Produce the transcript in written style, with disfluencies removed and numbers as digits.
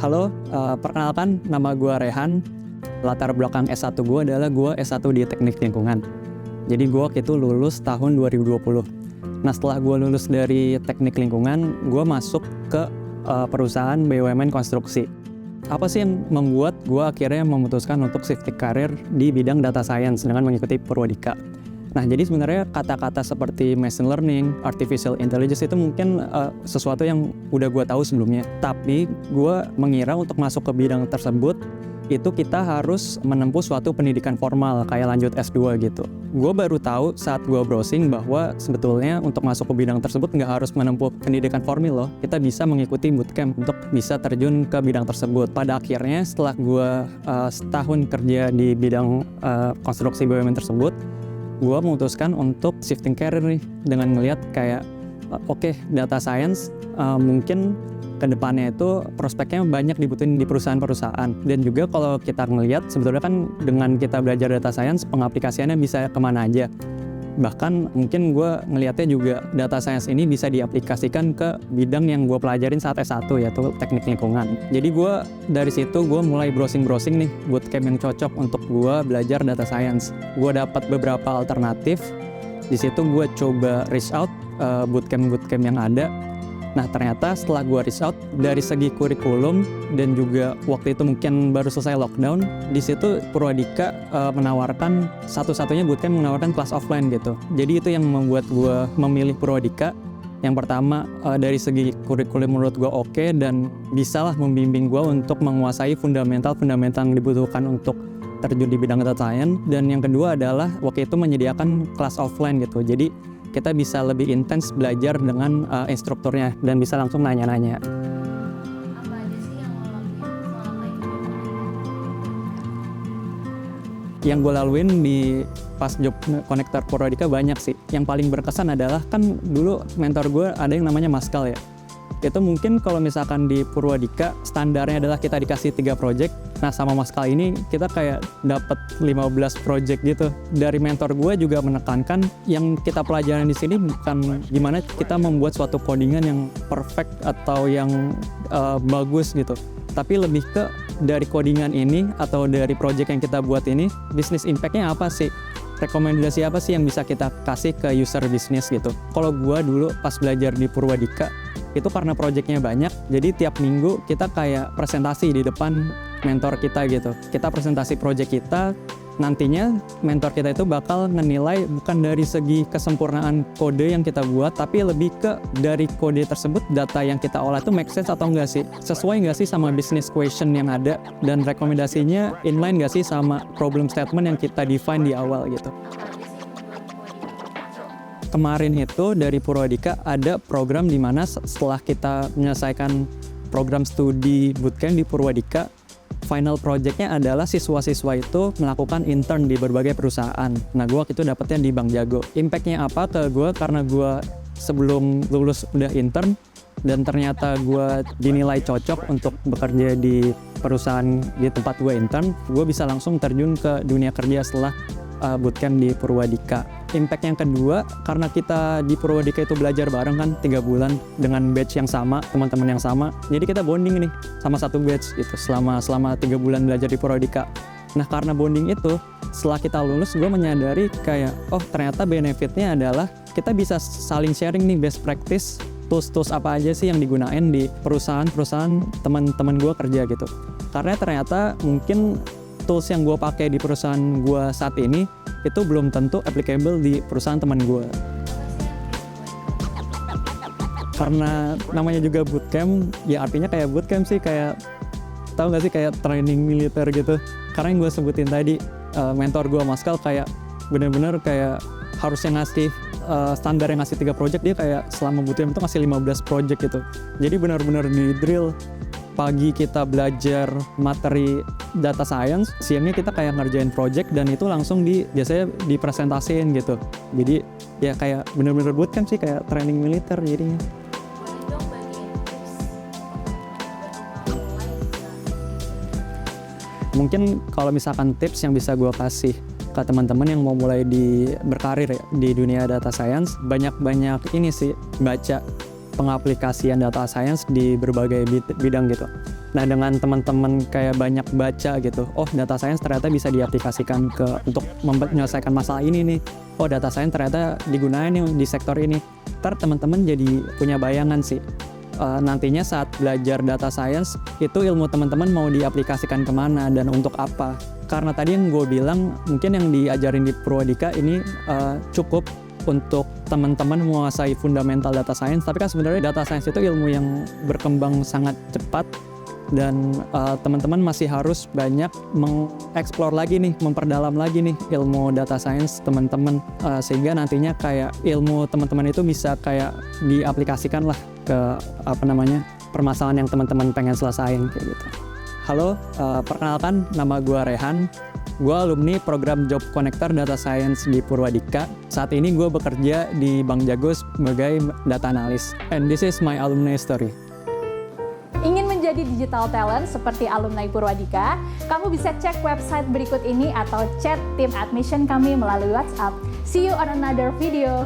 Halo, perkenalkan nama gue Rehan. Latar belakang S1 gue adalah gue S1 di Teknik Lingkungan. Jadi gue waktu itu lulus tahun 2020. Nah setelah gue lulus dari Teknik Lingkungan, gue masuk ke perusahaan BUMN konstruksi. Apa sih yang membuat gue akhirnya memutuskan untuk shifting karir di bidang data science dengan mengikuti Purwadika? Nah, jadi sebenarnya kata-kata seperti machine learning, artificial intelligence itu mungkin sesuatu yang udah gue tahu sebelumnya. Tapi gue mengira untuk masuk ke bidang tersebut, itu kita harus menempuh suatu pendidikan formal kayak lanjut S2 gitu. Gue baru tahu saat gue browsing bahwa sebetulnya untuk masuk ke bidang tersebut nggak harus menempuh pendidikan formal loh. Kita bisa mengikuti bootcamp untuk bisa terjun ke bidang tersebut. Pada akhirnya setelah gue setahun kerja di bidang konstruksi BUMN tersebut, gue memutuskan untuk shifting career nih dengan ngelihat kayak oke, data science mungkin kedepannya itu prospeknya banyak dibutuhin di perusahaan-perusahaan. Dan juga kalau kita ngelihat sebetulnya kan dengan kita belajar data science pengaplikasiannya bisa kemana aja. Bahkan mungkin gue ngelihatnya juga data science ini bisa diaplikasikan ke bidang yang gue pelajarin saat S1 yaitu teknik lingkungan. Jadi gue dari situ gue mulai browsing nih bootcamp yang cocok untuk gue belajar data science. Gue dapat beberapa alternatif. Di situ gue coba reach out bootcamp yang ada. Nah ternyata setelah gue reach out dari segi kurikulum dan juga waktu itu mungkin baru selesai lockdown, di situ Purwadika menawarkan satu-satunya bootcamp menawarkan kelas offline gitu. Jadi itu yang membuat gue memilih Purwadika. Yang pertama dari segi kurikulum menurut gue oke dan bisalah membimbing gue untuk menguasai fundamental yang dibutuhkan untuk terjun di bidang data science. Dan yang kedua adalah waktu itu menyediakan kelas offline gitu. Jadi kita bisa lebih intens belajar dengan instrukturnya dan bisa langsung nanya-nanya. Apa aja sih yang lo lakuin selama ikut Purwadika? Yang gue laluin di pas job connector Purwadika banyak sih. Yang paling berkesan adalah kan dulu mentor gue ada yang namanya Maskal ya. Itu mungkin kalau misalkan di Purwadika standarnya adalah kita dikasih 3 project. Nah sama Maskal ini kita kayak dapat 15 project gitu. Dari mentor gue juga menekankan yang kita pelajaran di sini bukan gimana kita membuat suatu codingan yang perfect atau yang bagus gitu. Tapi lebih ke dari codingan ini atau dari project yang kita buat ini, business impact-nya apa sih? Rekomendasi apa sih yang bisa kita kasih ke user bisnis gitu. Kalau gue dulu pas belajar di Purwadika, itu karena projectnya banyak, jadi tiap minggu kita kayak presentasi di depan mentor kita gitu. Kita presentasi project kita, nantinya mentor kita itu bakal menilai bukan dari segi kesempurnaan kode yang kita buat, tapi lebih ke dari kode tersebut, data yang kita olah itu make sense atau enggak sih? Sesuai enggak sih sama business question yang ada? Dan rekomendasinya inline enggak sih sama problem statement yang kita define di awal gitu. Kemarin itu dari Purwadika ada program di mana setelah kita menyelesaikan program studi bootcamp di Purwadika, final project-nya adalah siswa-siswa itu melakukan intern di berbagai perusahaan. Nah, gue waktu itu dapetnya di Bank Jago. Impact-nya apa ke gue? Karena gue sebelum lulus udah intern dan ternyata gue dinilai cocok untuk bekerja di perusahaan di tempat gue intern, gue bisa langsung terjun ke dunia kerja setelah bootcamp di Purwadika. Impact yang kedua, karena kita di Purwadika itu belajar bareng kan 3 bulan dengan batch yang sama, teman-teman yang sama. Jadi kita bonding nih sama satu batch gitu selama 3 bulan belajar di Purwadika. Nah karena bonding itu, setelah kita lulus gue menyadari kayak oh ternyata benefitnya adalah kita bisa saling sharing nih best practice, tools apa aja sih yang digunain di perusahaan teman-teman gue kerja gitu. Karena ternyata mungkin tools yang gue pakai di perusahaan gue saat ini itu belum tentu applicable di perusahaan teman gue. Karena namanya juga bootcamp, ya artinya kayak bootcamp sih kayak tahu nggak sih kayak training militer gitu. Karena yang gue sebutin tadi mentor gue Maskal kayak bener-bener kayak harusnya ngasih standar yang ngasih 3 project, dia kayak selama bootcamp itu ngasih 15 project gitu. Jadi benar-benar di drill. Pagi kita belajar materi data science, siangnya kita kayak ngerjain project dan itu langsung biasanya dipresentasiin gitu. Jadi ya kayak bener-bener bootcamp sih kayak training militer jadinya. Boleh dong bagiin tips Mungkin kalau misalkan tips yang bisa gue kasih ke teman-teman yang mau mulai berkarir ya, di dunia data science, banyak-banyak ini sih baca pengaplikasian data science di berbagai bidang gitu. Nah, dengan teman-teman kayak banyak baca gitu, oh data science ternyata bisa diaplikasikan untuk menyelesaikan masalah ini nih. Oh data science ternyata digunakan nih di sektor ini. Ntar teman-teman jadi punya bayangan sih. Nantinya saat belajar data science, itu ilmu teman-teman mau diaplikasikan kemana dan untuk apa. Karena tadi yang gue bilang, mungkin yang diajarin di Purwadika ini cukup untuk teman-teman menguasai fundamental data science, tapi kan sebenarnya data science itu ilmu yang berkembang sangat cepat dan teman-teman masih harus banyak mengeksplor lagi nih, memperdalam lagi nih ilmu data science teman-teman, sehingga nantinya kayak ilmu teman-teman itu bisa kayak diaplikasikan lah ke permasalahan yang teman-teman pengen selesain kayak gitu. Halo, perkenalkan nama gue Rehan. Gue alumni program Job Connector Data Science di Purwadika. Saat ini gue bekerja di Bank Jago sebagai data analis. And this is my alumni story. Ingin menjadi digital talent seperti alumni Purwadika? Kamu bisa cek website berikut ini atau chat tim admission kami melalui WhatsApp. See you on another video.